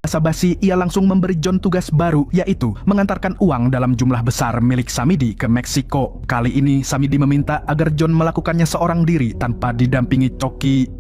basa-basi, ia langsung memberi John tugas baru, yaitu mengantarkan uang dalam jumlah besar milik Samidi ke Meksiko. Kali ini Samidi meminta agar John melakukannya seorang diri tanpa didampingi Coki.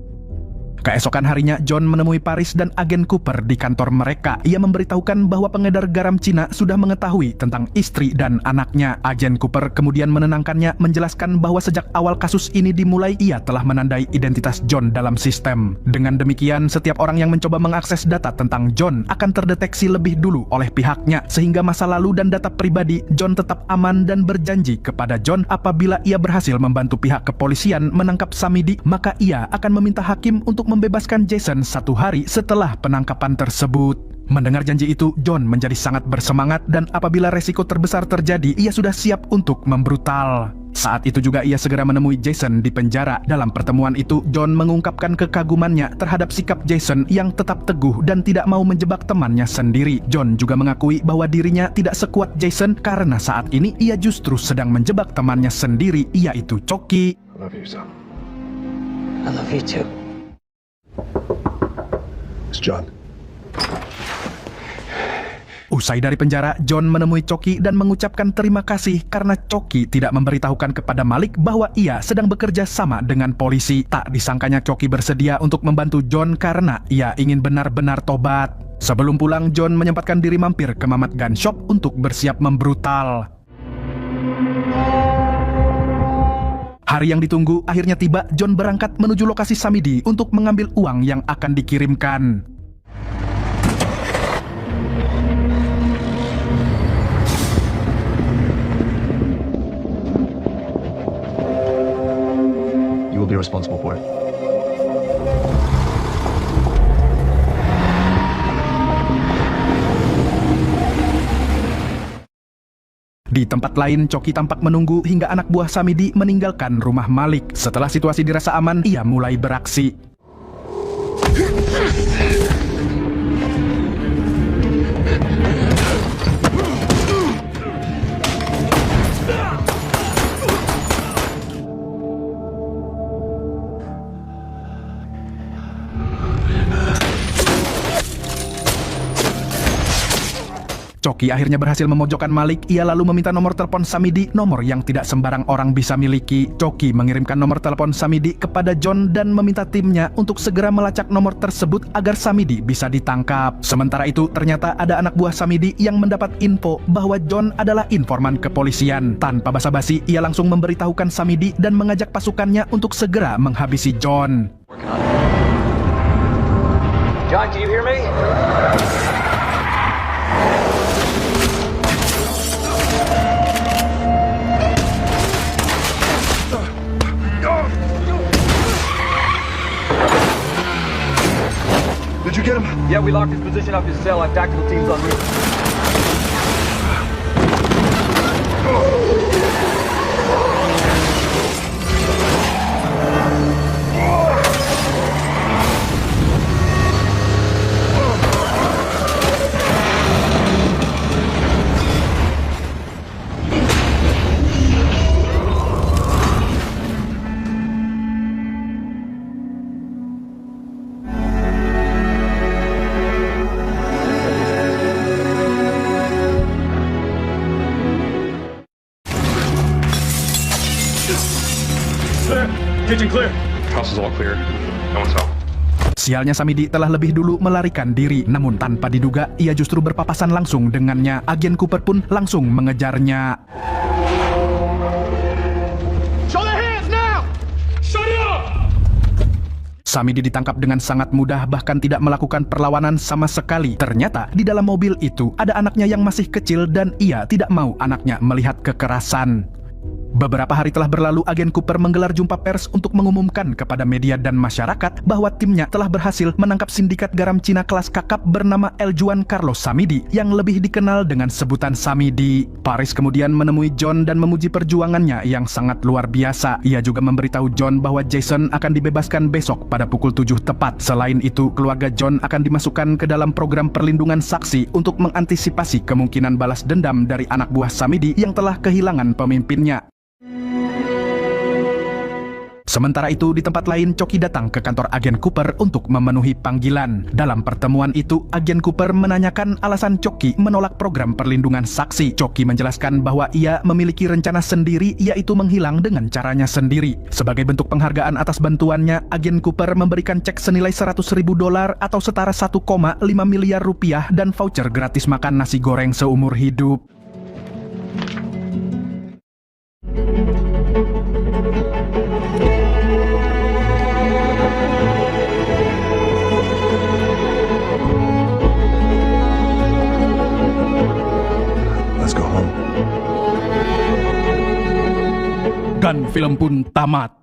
Keesokan harinya, John menemui Paris dan agen Cooper di kantor mereka. Ia memberitahukan bahwa pengedar garam Cina sudah mengetahui tentang istri dan anaknya. Agen Cooper kemudian menenangkannya, menjelaskan bahwa sejak awal kasus ini dimulai, ia telah menandai identitas John dalam sistem. Dengan demikian, setiap orang yang mencoba mengakses data tentang John akan terdeteksi lebih dulu oleh pihaknya, sehingga masa lalu dan data pribadi John tetap aman, dan berjanji kepada John apabila ia berhasil membantu pihak kepolisian menangkap Samidi, maka ia akan meminta hakim untuk membebaskan Jason 1 hari setelah penangkapan tersebut. Mendengar janji itu, John menjadi sangat bersemangat, dan apabila resiko terbesar terjadi, ia sudah siap untuk membrutal. Saat itu juga ia segera menemui Jason di penjara. Dalam pertemuan itu, John mengungkapkan kekagumannya terhadap sikap Jason yang tetap teguh dan tidak mau menjebak temannya sendiri. John juga mengakui bahwa dirinya tidak sekuat Jason karena saat ini ia justru sedang menjebak temannya sendiri, yaitu Coki. I love you, son. I love you too. It's John. Usai dari penjara, John menemui Coki dan mengucapkan terima kasih karena Coki tidak memberitahukan kepada Malik bahwa ia sedang bekerja sama dengan polisi. Tak disangkanya Coki bersedia untuk membantu John karena ia ingin benar-benar tobat. Sebelum pulang, John menyempatkan diri mampir ke Mamat Gun Shop untuk bersiap membrutal. Hari yang ditunggu akhirnya tiba. John berangkat menuju lokasi Samidi untuk mengambil uang yang akan dikirimkan. You will be responsible for it. Di tempat lain, Coki tampak menunggu hingga anak buah Samidi meninggalkan rumah Malik. Setelah situasi dirasa aman, ia mulai beraksi. Coki akhirnya berhasil memojokkan Malik. Ia lalu meminta nomor telepon Samidi, nomor yang tidak sembarang orang bisa miliki. Coki mengirimkan nomor telepon Samidi kepada John dan meminta timnya untuk segera melacak nomor tersebut agar Samidi bisa ditangkap. Sementara itu, ternyata ada anak buah Samidi yang mendapat info bahwa John adalah informan kepolisian. Tanpa basa-basi, ia langsung memberitahukan Samidi dan mengajak pasukannya untuk segera menghabisi John. John, can you hear me? Did you get him? Yeah, we locked his position up his cell. Our tactical team's en route. Kitchen clear. House is all clear. No one's home. Sialnya, Samidi telah lebih dulu melarikan diri, namun tanpa diduga ia justru berpapasan langsung dengannya. Agen Cooper pun langsung mengejarnya. Show their hands now! Shut it up! Samidi ditangkap dengan sangat mudah, bahkan tidak melakukan perlawanan sama sekali. Ternyata di dalam mobil itu ada anaknya yang masih kecil dan ia tidak mau anaknya melihat kekerasan. Beberapa hari telah berlalu, agen Cooper menggelar jumpa pers untuk mengumumkan kepada media dan masyarakat bahwa timnya telah berhasil menangkap sindikat garam Cina kelas kakap bernama El Juan Carlos Samidi yang lebih dikenal dengan sebutan Samidi. Paris kemudian menemui John dan memuji perjuangannya yang sangat luar biasa. Ia juga memberitahu John bahwa Jason akan dibebaskan besok pada pukul 7 tepat. Selain itu, keluarga John akan dimasukkan ke dalam program perlindungan saksi untuk mengantisipasi kemungkinan balas dendam dari anak buah Samidi yang telah kehilangan pemimpinnya. Sementara itu, di tempat lain, Coki datang ke kantor agen Cooper untuk memenuhi panggilan. Dalam pertemuan itu, agen Cooper menanyakan alasan Coki menolak program perlindungan saksi. Coki menjelaskan bahwa ia memiliki rencana sendiri, yaitu menghilang dengan caranya sendiri. Sebagai bentuk penghargaan atas bantuannya, agen Cooper memberikan cek senilai $100.000 atau setara 1,5 miliar rupiah dan voucher gratis makan nasi goreng seumur hidup. Let's go home. Dan film pun tamat.